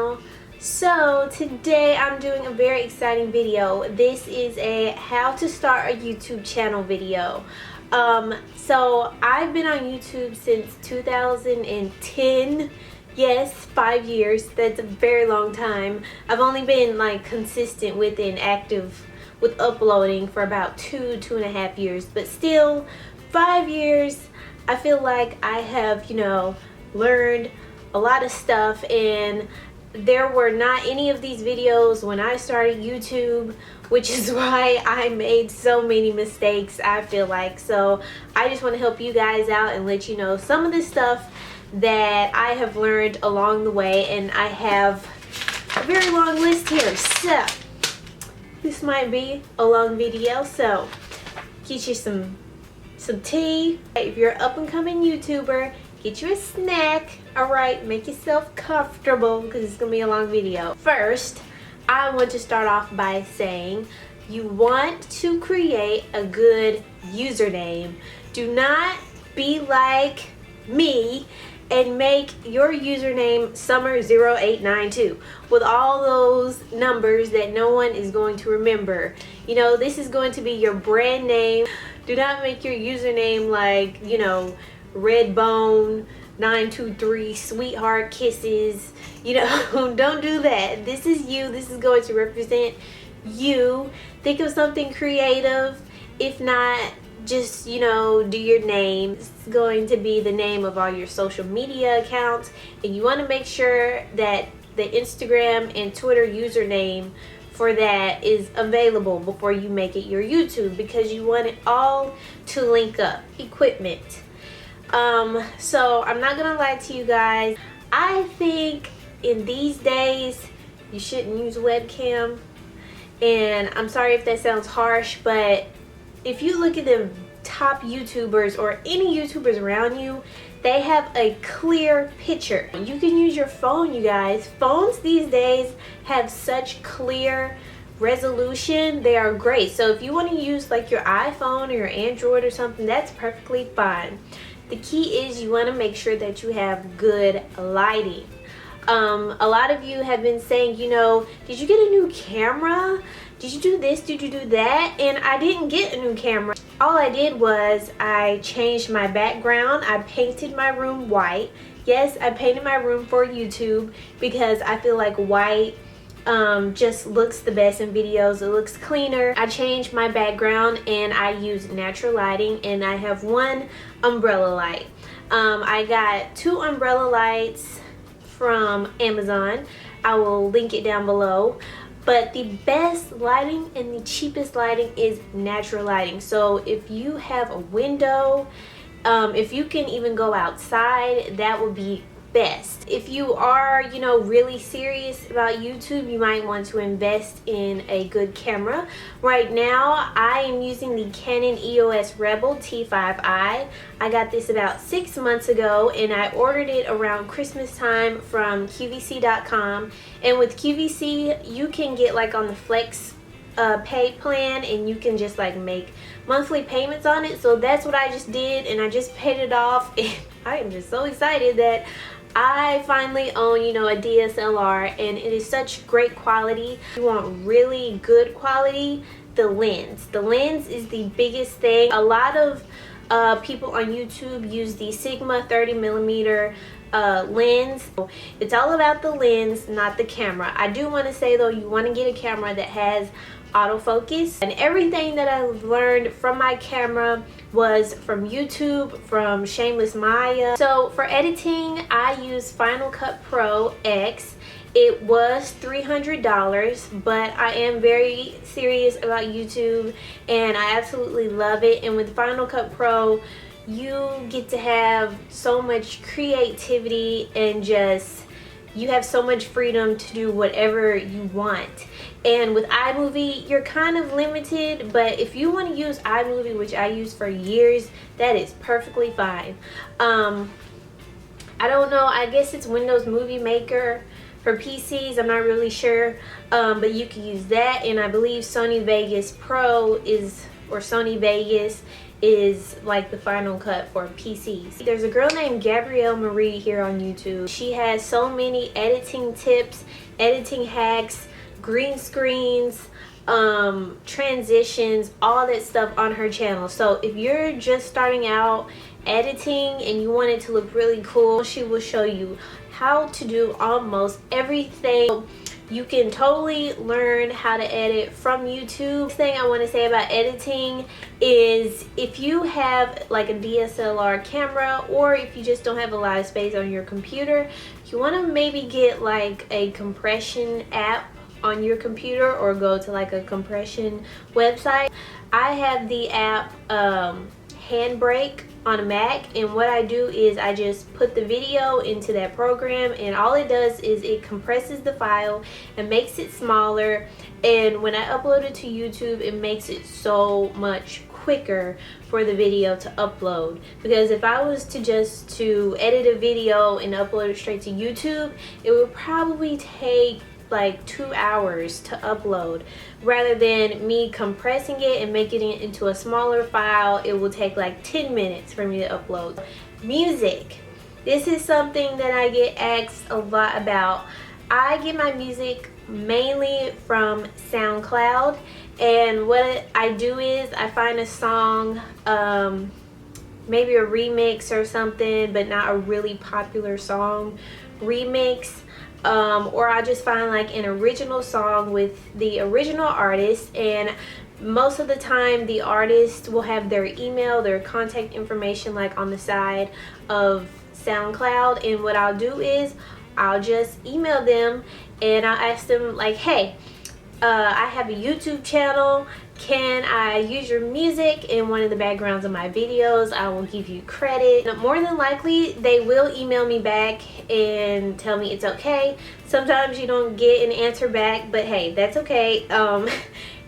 channel. So today I'm doing a very exciting video. This is a how to start a YouTube channel video. So I've been on YouTube since 2010. Yes, 5 years. That's a very long time. I've only been like consistent with and active with uploading for about 2.5 years, but still 5 years. I feel like I have, learned a lot of stuff, and there were not any of these videos when I started YouTube, which is why I made so many mistakes, I feel like. So I just want to help you guys out and let you know some of the stuff that I have learned along the way, and I have a very long list here. So this might be a long video, so get you some tea. If you're an up-and-coming YouTuber, get you a snack. Alright, make yourself comfortable because it's gonna be a long video. First, I want to start off by saying you want to create a good username. Do not be like me and make your username summer0892 with all those numbers that no one is going to remember. This is going to be your brand name. Do not make your username like, Redbone 923 sweetheart kisses. Don't do that. This is you. This is going to represent you. Think of something creative. If not, just do your name. It's going to be the name of all your social media accounts, and you want to make sure that the Instagram and Twitter username for that is available before you make it your YouTube, because you want it all to link up. Equipment. So I'm not gonna lie to you guys, I think in these days you shouldn't use a webcam, and I'm sorry if that sounds harsh, but if you look at the top YouTubers or any YouTubers around you, they have a clear picture. You can use your phone, you guys. Phones these days have such clear resolution. They are great. So if you want to use like your iPhone or your Android or something, that's perfectly fine. The key is you want to make sure that you have good lighting. A lot of you have been saying, did you get a new camera? Did you do this? Did you do that? And I didn't get a new camera. All I did was I changed my background. I painted my room white. Yes, I painted my room for YouTube because I feel like white just looks the best in videos. It looks cleaner. I changed my background and I used natural lighting, and I have one umbrella light. I got 2 umbrella lights from Amazon. I will link it down below. But the best lighting and the cheapest lighting is natural lighting. So if you have a window, if you can even go outside, that would be best. If you are, really serious about YouTube, you might want to invest in a good camera. Right now, I am using the Canon EOS Rebel T5i. I got this about 6 months ago, and I ordered it around Christmas time from QVC.com. And with QVC, you can get like on the Flex pay plan, and you can just like make monthly payments on it. So that's what I just did, and I just paid it off. And I am just so excited that I finally own, a DSLR, and it is such great quality. If you want really good quality, the lens. The lens is the biggest thing. A lot of people on YouTube use the Sigma 30mm lens. It's all about the lens, not the camera. I do want to say though, you want to get a camera that has autofocus, and everything that I've learned from my camera was from YouTube, from Shameless Maya. So for editing, I use Final Cut Pro X. It was $300, but I am very serious about YouTube and I absolutely love it. And with Final Cut Pro, you get to have so much creativity, and you have so much freedom to do whatever you want. And with iMovie, you're kind of limited, but if you want to use iMovie, which I used for years, that is perfectly fine. I don't know, I guess it's Windows Movie Maker for PCs, I'm not really sure, but you can use that. And I believe Sony Vegas Pro or Sony Vegas is like the final cut for PCs. There's a girl named Gabrielle Marie here on YouTube. She has so many editing tips, editing hacks, green screens, transitions, all that stuff on her channel. So if you're just starting out editing and you want it to look really cool, she will show you how to do almost everything. You can totally learn how to edit from YouTube. The thing I want to say about editing is if you have like a DSLR camera, or if you just don't have a lot of space on your computer, you want to maybe get like a compression app on your computer, or go to like a compression website. I have the app Handbrake on a Mac, and what I do is I just put the video into that program, and all it does is it compresses the file and makes it smaller, and when I upload it to YouTube, it makes it so much quicker for the video to upload. Because if I was to edit a video and upload it straight to YouTube, it would probably take like 2 hours to upload, rather than me compressing it and making it into a smaller file. It will take like 10 minutes for me to upload. Music, this is something that I get asked a lot about. I get my music mainly from SoundCloud, and what I do is I find a song, maybe a remix or something, but not a really popular song remix, or I just find like an original song with the original artist, and most of the time the artist will have their email, their contact information like on the side of SoundCloud, and what I'll do is I'll just email them and I'll ask them like, hey, I have a YouTube channel, can I use your music in one of the backgrounds of my videos? I will give you credit. More than likely they will email me back and tell me it's okay. Sometimes you don't get an answer back, but hey, that's okay.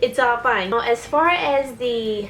It's all fine. As far as the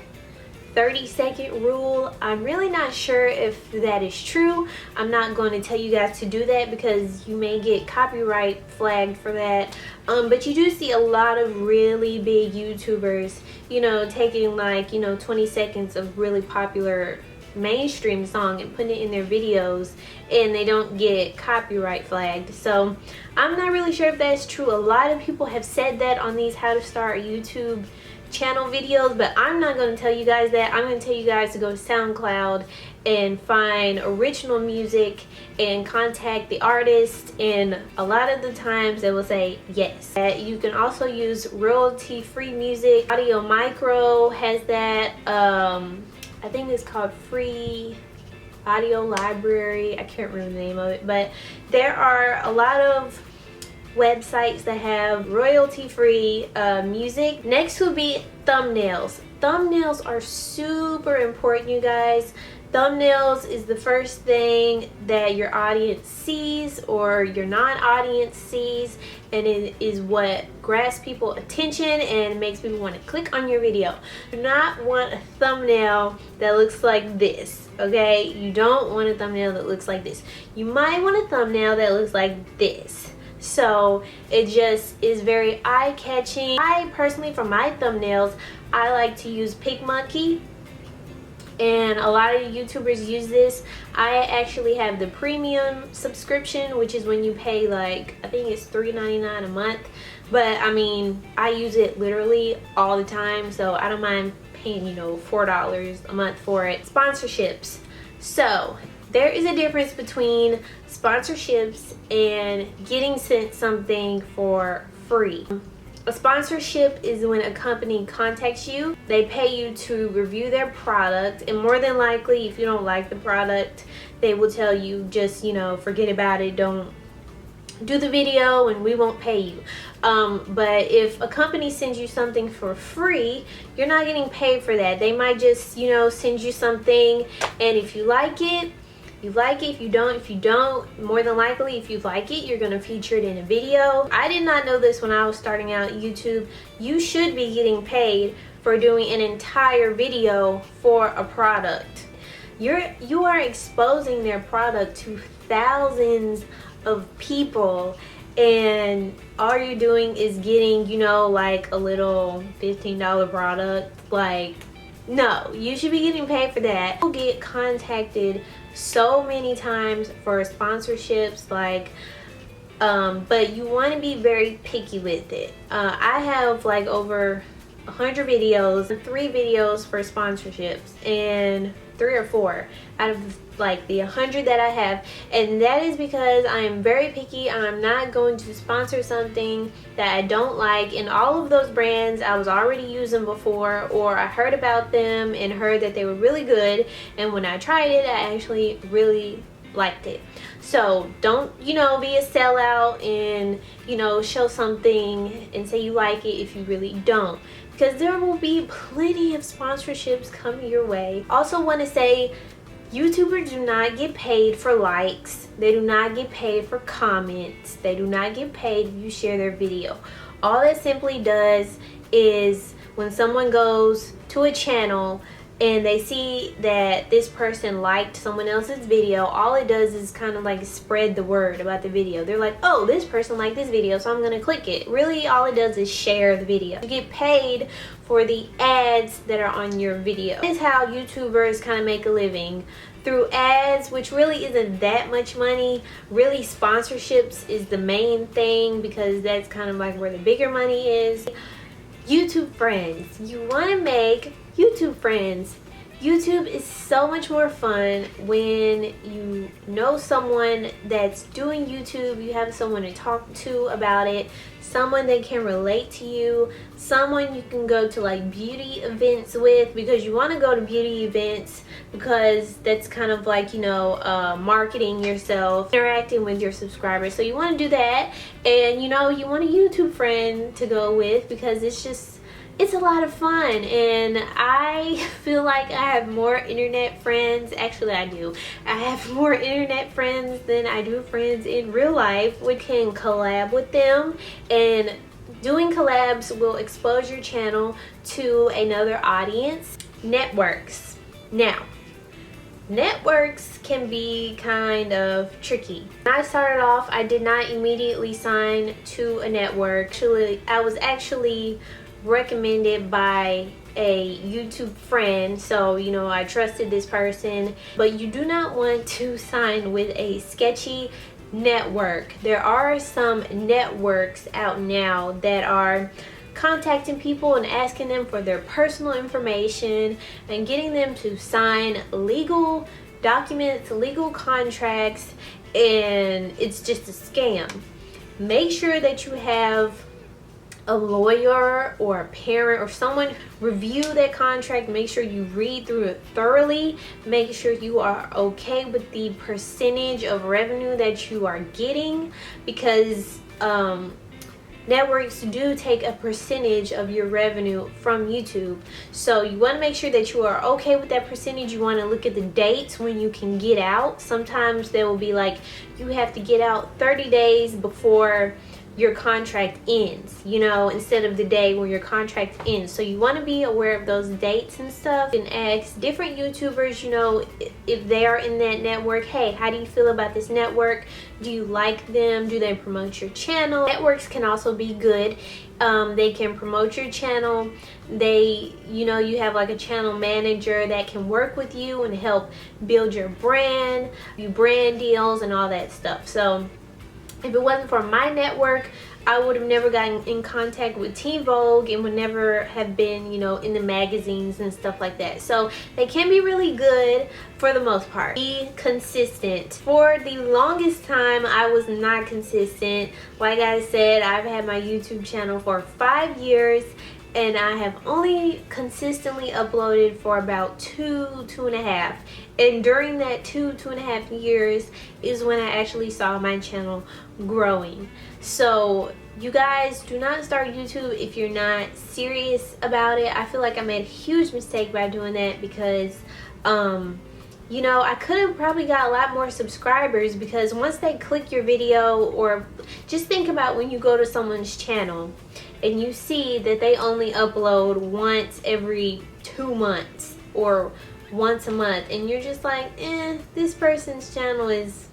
30-second rule, I'm really not sure if that is true. I'm not going to tell you guys to do that because you may get copyright flagged for that. But you do see a lot of really big YouTubers, you know, taking like, you know, 20 seconds of really popular mainstream song and putting it in their videos, and they don't get copyright flagged. So I'm not really sure if that's true. A lot of people have said that on these how to start a YouTube channel videos, but I'm not going to tell you guys that. I'm going to tell you guys to go to SoundCloud and find original music and contact the artist, and a lot of the times they will say yes. You can also use royalty-free music. Audio Micro has that. I think it's called Free Audio Library. I can't remember the name of it, but there are a lot of websites that have royalty-free music. Next would be thumbnails. Thumbnails are super important, you guys. Thumbnails is the first thing that your audience sees or your non-audience sees, and it is what grabs people's attention and makes people want to click on your video. You do not want a thumbnail that looks like this, okay? You don't want a thumbnail that looks like this. You might want a thumbnail that looks like this. So it just is very eye-catching. I personally, for my thumbnails, I like to use PicMonkey, and a lot of YouTubers use this. I actually have the premium subscription, which is when you pay like, I think it's $3.99 a month, but I mean, I use it literally all the time, so I don't mind paying, you know, $4 a month for it. Sponsorships. So there is a difference between sponsorships and getting sent something for free. A sponsorship is when a company contacts you. They pay you to review their product, and more than likely, if you don't like the product, they will tell you just, you know, forget about it, don't do the video and we won't pay you. But if a company sends you something for free, you're not getting paid for that. They might just, you know, send you something, and if you like it, you like it. If you don't, more than likely, if you like it, you're going to feature it in a video. I did not know this when I was starting out YouTube. You should be getting paid for doing an entire video for a product. You are exposing their product to thousands of people, and all you're doing is getting, you know, like a little $15 product. Like, No, you should be getting paid for that. People get contacted so many times for sponsorships, like but you want to be very picky with it. I have like over 100 videos, 3 videos for sponsorships, and 3 or 4 out of like the 100 that I have, and that is because I am very picky. I'm not going to sponsor something that I don't like, and all of those brands I was already using before, or I heard about them and heard that they were really good, and when I tried it I actually really liked it. So don't, you know, be a sellout and, you know, show something and say you like it if you really don't, because there will be plenty of sponsorships coming your way. Also want to say, YouTubers do not get paid for likes. They do not get paid for comments. They do not get paid if you share their video. All that simply does is when someone goes to a channel and they see that this person liked someone else's video, all it does is kind of like spread the word about the video. They're like, oh, this person liked this video, so I'm gonna click it. Really, all it does is share the video. You get paid for the ads that are on your video. This is how YouTubers kind of make a living, through ads, which really isn't that much money. Really, sponsorships is the main thing, because that's kind of like where the bigger money is. YouTube friends. You want to make YouTube friends. YouTube is so much more fun when you know someone that's doing YouTube. You have someone to talk to about it, someone that can relate to you, someone you can go to like beauty events with, because you want to go to beauty events because that's kind of like, you know, marketing yourself, interacting with your subscribers. So you want to do that, and you know, you want a YouTube friend to go with, because it's a lot of fun. And I feel like I have more internet friends. Actually, I do. I have more internet friends than I do friends in real life. We can collab with them, and doing collabs will expose your channel to another audience. Networks. Now, networks can be kind of tricky. When I started off, I did not immediately sign to a network. Actually, I was actually recommended by a YouTube friend, so you know, I trusted this person. But you do not want to sign with a sketchy network. There are some networks out now that are contacting people and asking them for their personal information and getting them to sign legal documents, legal contracts, and it's just a scam. Make sure that you have a lawyer or a parent or someone review that contract. Make sure you read through it thoroughly. Make sure you are okay with the percentage of revenue that you are getting, because networks do take a percentage of your revenue from YouTube. So you want to make sure that you are okay with that percentage. You want to look at the dates when you can get out. Sometimes they will be like, you have to get out 30 days before your contract ends, you know, instead of the day where your contract ends. So you want to be aware of those dates and stuff, and ask different YouTubers, you know, if they are in that network, hey, how do you feel about this network? Do you like them? Do they promote your channel? Networks can also be good. They can promote your channel. They, you know, you have like a channel manager that can work with you and help build your brand, do brand deals and all that stuff. So if it wasn't for my network, I would have never gotten in contact with Teen Vogue and would never have been, you know, in the magazines and stuff like that. So they can be really good for the most part. Be consistent. For the longest time, I was not consistent. Like I said, I've had my YouTube channel for 5 years, and I have only consistently uploaded for about 2.5. And during that 2.5 years is when I actually saw my channel growing. So you guys, do not start YouTube if you're not serious about it. I feel like I made a huge mistake by doing that, because you know, I could have probably got a lot more subscribers, because once they click your video, or just think about when you go to someone's channel and you see that they only upload once every 2 months or once a month, and you're just like, this person's channel is,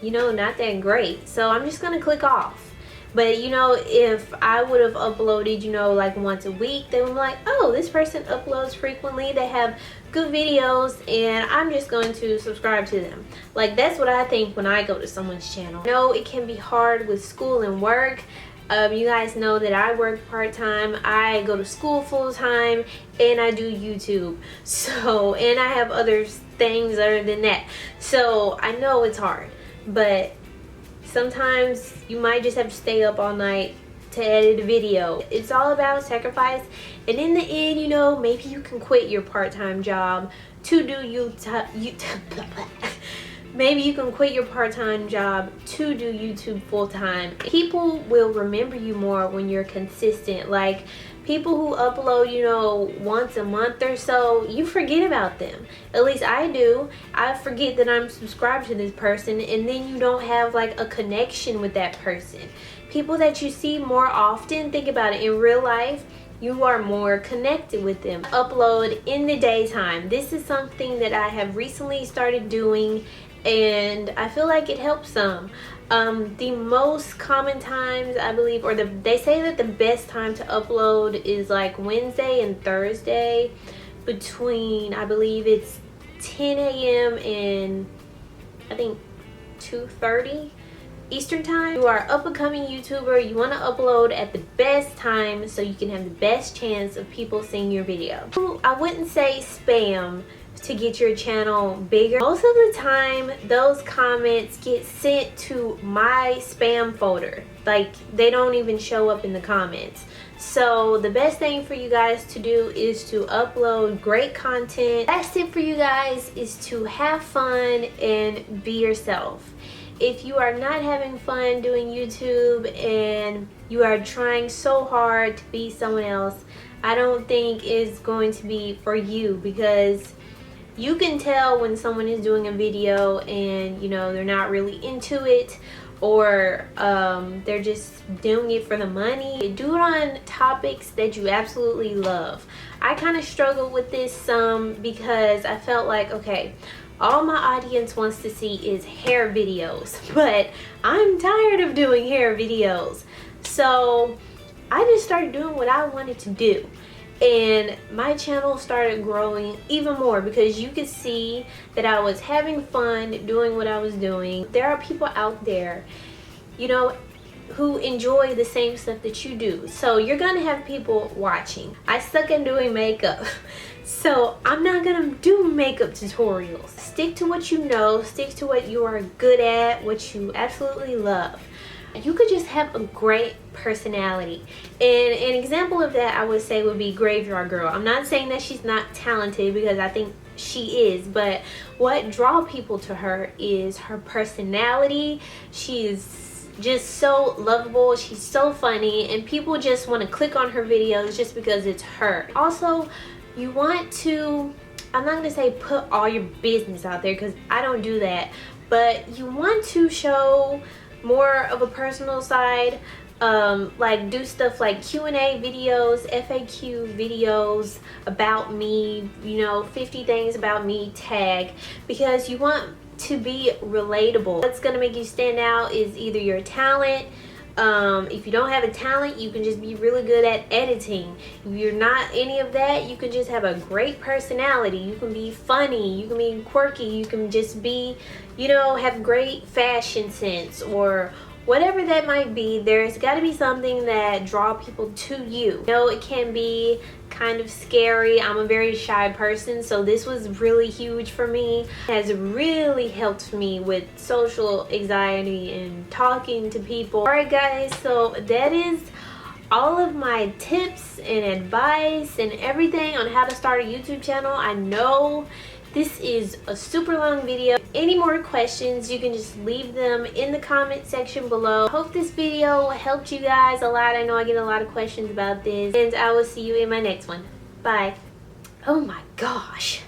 you know, not that great, so I'm just gonna click off. But you know, if I would have uploaded, you know, like once a week, they would be like, oh, this person uploads frequently, they have good videos, and I'm just going to subscribe to them. Like, that's what I think when I go to someone's channel. I know it can be hard with school and work. You guys know that I work part-time, I go to school full-time, and I do YouTube. So, and I have other things other than that. So I know it's hard, but sometimes you might just have to stay up all night to edit a video. It's all about sacrifice, and in the end, you know, maybe you can quit your part-time job to do maybe you can quit your part-time job to do YouTube full-time. People will remember you more when you're consistent. Like, people who upload, you know, once a month or so, you forget about them. At least I do. I forget that I'm subscribed to this person, and then you don't have like a connection with that person. People that you see more often, think about it, in real life, you are more connected with them. Upload in the daytime. This is something that I have recently started doing, and I feel like it helps some. The most common times, I believe, or they say that the best time to upload is like Wednesday and Thursday between, I believe it's 10 a.m. and I think 2:30 Eastern time. You are an up-and-coming YouTuber, you want to upload at the best time so you can have the best chance of people seeing your video. I wouldn't say spam to get your channel bigger. Most of the time those comments get sent to my spam folder. Like, they don't even show up in the comments. So the best thing for you guys to do is to upload great content. Last tip for you guys is to have fun and be yourself. If you are not having fun doing YouTube and you are trying so hard to be someone else, I don't think it's going to be for you, because you can tell when someone is doing a video and, you know, they're not really into it, or they're just doing it for the money. Do it on topics that you absolutely love. I kind of struggled with this some because I felt like, okay, all my audience wants to see is hair videos, but I'm tired of doing hair videos. So I just started doing what I wanted to do. And my channel started growing even more because you could see that I was having fun doing what I was doing. There are people out there, you know, who enjoy the same stuff that you do. So you're gonna have people watching. I suck at doing makeup, so I'm not gonna do makeup tutorials. Stick to what you know, stick to what you are good at, what you absolutely love. You could just have a great personality. And an example of that I would say would be Graveyard Girl. I'm not saying that she's not talented, because I think she is, but what draws people to her is her personality. She is just so lovable, she's so funny, and people just want to click on her videos just because it's her. Also, you want to, I'm not gonna say put all your business out there, because I don't do that, but you want to show more of a personal side. Like, do stuff like Q&A videos, FAQ videos about me, you know, 50 things about me tag, because you want to be relatable. What's gonna make you stand out is either your talent. If you don't have a talent, you can just be really good at editing. If you're not any of that, you can just have a great personality. You can be funny, you can be quirky, you can just be, you know, have great fashion sense, or whatever that might be. There's got to be something that draws people to you. You know, it can be kind of scary. I'm a very shy person, so this was really huge for me. It has really helped me with social anxiety and talking to people. Alright guys, so that is all of my tips and advice and everything on how to start a YouTube channel. I know this is a super long video. Any more questions, you can just leave them in the comment section below. I hope this video helped you guys a lot. I know I get a lot of questions about this, and I will see you in my next one. Bye. Oh my gosh.